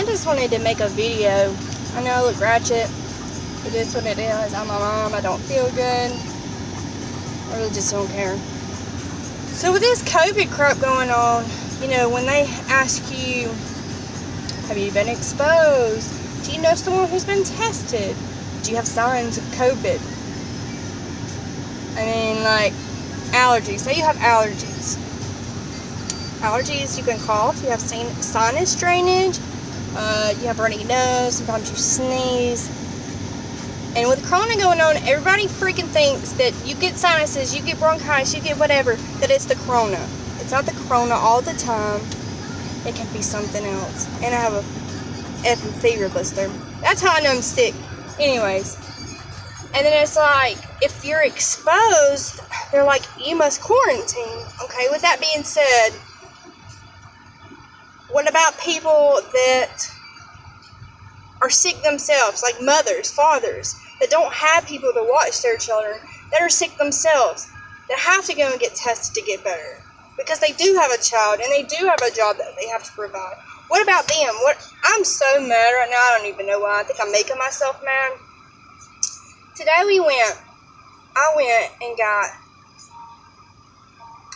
just wanted to make a video. I know I look ratchet. It is what it is. I'm a mom. I don't feel good. I really just don't care. So with this COVID crap going on, you know, when they ask you, have you been exposed? Do you know someone who's been tested? Do you have signs of COVID? I mean, like, allergies. Say you have allergies. Allergies, you can cough. You have sinus drainage. You have runny nose. Sometimes you sneeze. And with Corona going on, everybody freaking thinks that you get sinuses, you get bronchitis, you get whatever, that it's the Corona. It's not the Corona all the time. It can be something else. And I have a effing fever blister. That's how I know I'm sick. Anyways. And then it's like, if you're exposed, they're like, you must quarantine. Okay, with that being said, what about people that are sick themselves, like mothers, fathers, that don't have people to watch their children, that are sick themselves, that have to go and get tested to get better, because they do have a child, and they do have a job that they have to provide. What about them? I'm so mad right now, I don't even know why. I think I'm making myself mad. Today I went and got,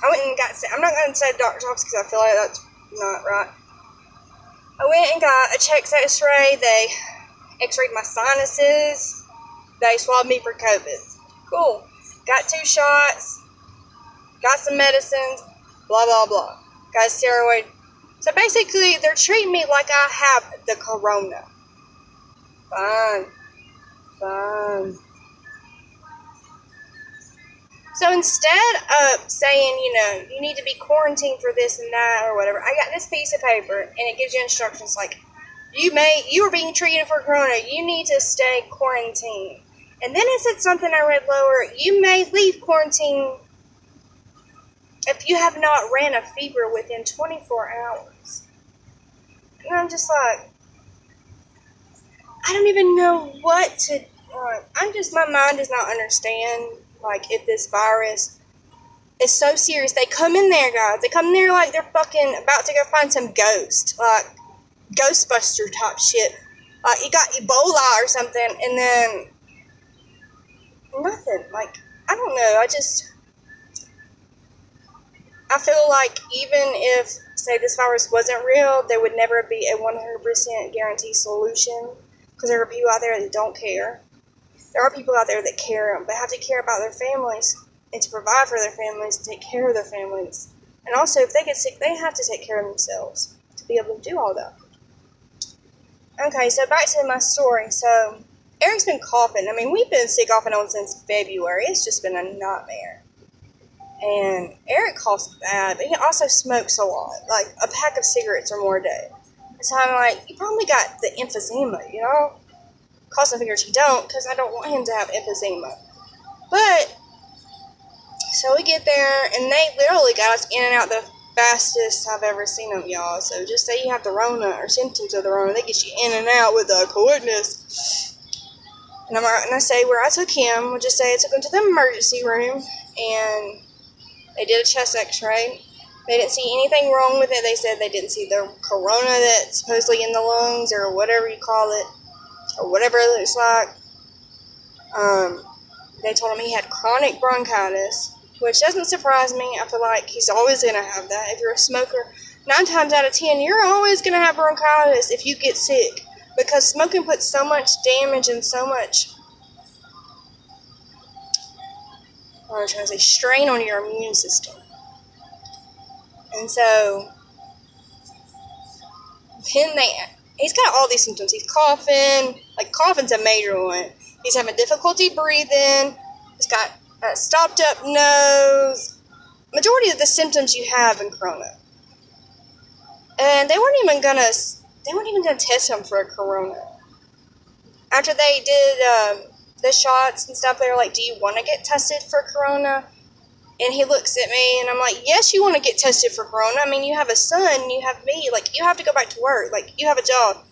I'm not going to say doctor's office because I feel like that's not right. I went and got a chest x-ray. They x-rayed my sinuses. They swabbed me for COVID. Cool. Got 2 shots. Got some medicines. Blah, blah, blah. Got a steroid. So basically, they're treating me like I have the Corona. Fine. So instead of saying, you know, you need to be quarantined for this and that or whatever, I got this piece of paper and it gives you instructions like, you are being treated for Corona. You need to stay quarantined. And then it said something I read lower. You may leave quarantine if you have not ran a fever within 24 hours. And I'm just like, I don't even know what to, my mind does not understand. Like, if this virus is so serious, they come in there, guys. They come in there like they're fucking about to go find some ghost, like Ghostbuster type shit. Like, you got Ebola or something, and then nothing. Like, I don't know. I feel like even if, say, this virus wasn't real, there would never be a 100% guaranteed solution, because there are people out there that don't care. There are people out there that care. They have to care about their families and to provide for their families and take care of their families. And also, if they get sick, they have to take care of themselves to be able to do all that. Okay, so back to my story. So, Eric's been coughing. I mean, we've been sick off and on since February. It's just been a nightmare. And Eric coughs bad, but he also smokes a lot. Like, a pack of cigarettes or more a day. So I'm like, you probably got the emphysema, you know? Cross my fingers he don't, because I don't want him to have emphysema. But, so we get there, and they literally got us in and out the fastest I've ever seen them, y'all. So just say you have the Rona or symptoms of the Rona, they get you in and out with a quickness. And I say where I took him, we'll just say I took him to the emergency room, and they did a chest x-ray. They didn't see anything wrong with it. They said they didn't see the Corona that's supposedly in the lungs, or whatever you call it. Or whatever it looks like. They told him he had chronic bronchitis, which doesn't surprise me. I feel like he's always going to have that. If you're a smoker, 9 times out of 10, you're always going to have bronchitis if you get sick. Because smoking puts so much damage and so much, I'm trying to say, strain on your immune system. And so, then he's got all these symptoms. He's coughing. Like, coughing's a major one. He's having difficulty breathing. He's got a stopped up nose. Majority of the symptoms you have in Corona. And they weren't even gonna test him for a Corona. After they did the shots and stuff, they were like, do you want to get tested for Corona? And he looks at me, and I'm like, yes, you want to get tested for Corona. I mean, you have a son, you have me. Like, you have to go back to work. Like, you have a job.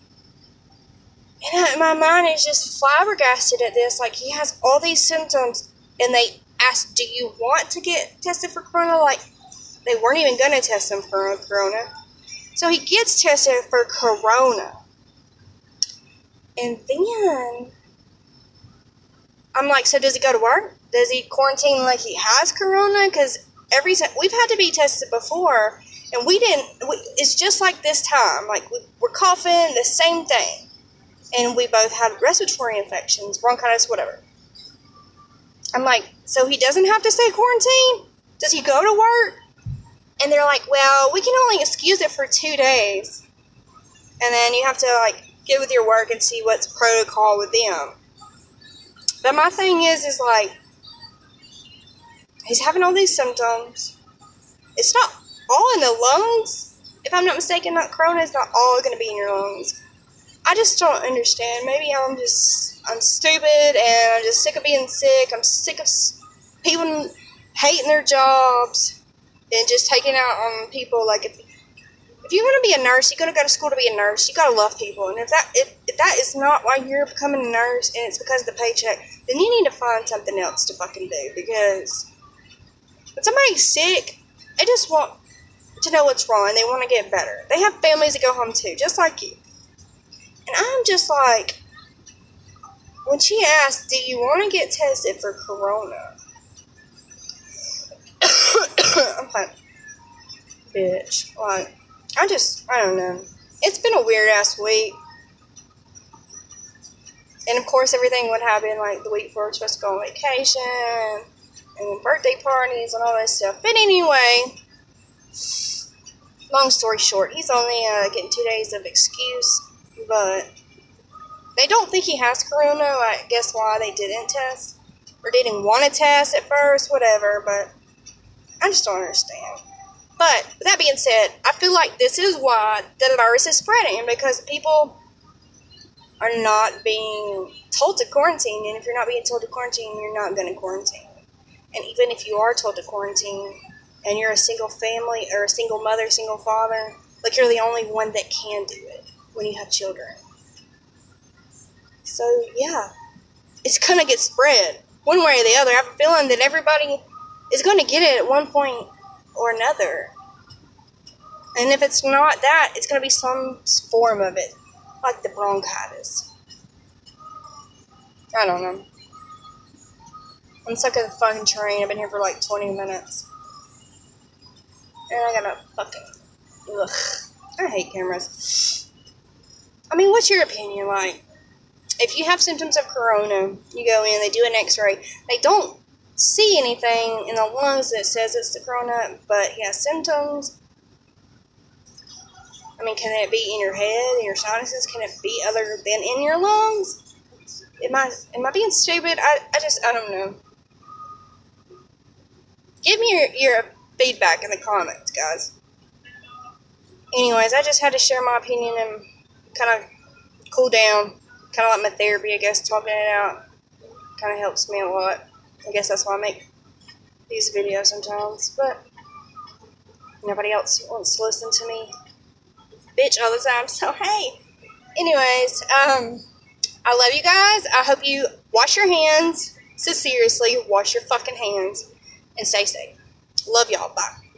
And my mind is just flabbergasted at this. Like, he has all these symptoms, and they asked, do you want to get tested for Corona? Like, they weren't even going to test him for Corona. So he gets tested for Corona. And then I'm like, so does he go to work? Does he quarantine like he has corona? Because every time we've had to be tested before, and it's just like this time. Like we're coughing, the same thing, and we both had respiratory infections, bronchitis, whatever. I'm like, so he doesn't have to stay quarantined? Does he go to work? And they're like, well, we can only excuse it for 2 days, and then you have to like get with your work and see what's protocol with them. But my thing is like, he's having all these symptoms. It's not all in the lungs. If I'm not mistaken, not corona is not all going to be in your lungs. I just don't understand. Maybe I'm stupid and I'm just sick of being sick. I'm sick of people hating their jobs and just taking out on people. Like if you're going to be a nurse, you're going to go to school to be a nurse. You got to love people. And if that is not why you're becoming a nurse and it's because of the paycheck, then you need to find something else to fucking do. Because when somebody's sick, they just want to know what's wrong and they want to get better. They have families to go home to, just like you. And I'm just like, when she asked, do you want to get tested for corona? I'm like, bitch. Like, I don't know. It's been a weird ass week. And of course, everything would happen like the week before we're supposed to go on vacation and birthday parties and all that stuff. But anyway, long story short, he's only getting 2 days of excuse. But they don't think he has corona. I guess why they didn't test or didn't want to test at first, whatever. But I just don't understand. But with that being said, I feel like this is why the virus is spreading, because people are not being told to quarantine. And if you're not being told to quarantine, you're not going to quarantine. And even if you are told to quarantine and you're a single family or a single mother, single father, like you're the only one that can do it when you have children. So, yeah, it's going to get spread one way or the other. I have a feeling that everybody is going to get it at one point or another. And if it's not that, it's going to be some form of it, like the bronchitis. I don't know. I'm stuck at the fucking train. I've been here for like 20 minutes. And I gotta fucking... Ugh. I hate cameras. I mean, what's your opinion? Like, if you have symptoms of corona, you go in, they do an x-ray. They don't see anything in the lungs that says it's the corona, but he has symptoms. I mean, can it be in your head, in your sinuses? Can it be other than in your lungs? Am I being stupid? I don't know. Give me your feedback in the comments, guys. Anyways, I just had to share my opinion and kind of cool down. Kind of like my therapy, I guess, talking it out. Kind of helps me a lot. I guess that's why I make these videos sometimes. But nobody else wants to listen to me bitch all the time. So, hey. Anyways, I love you guys. I hope you wash your hands. So seriously, wash your fucking hands. And stay safe. Love y'all. Bye.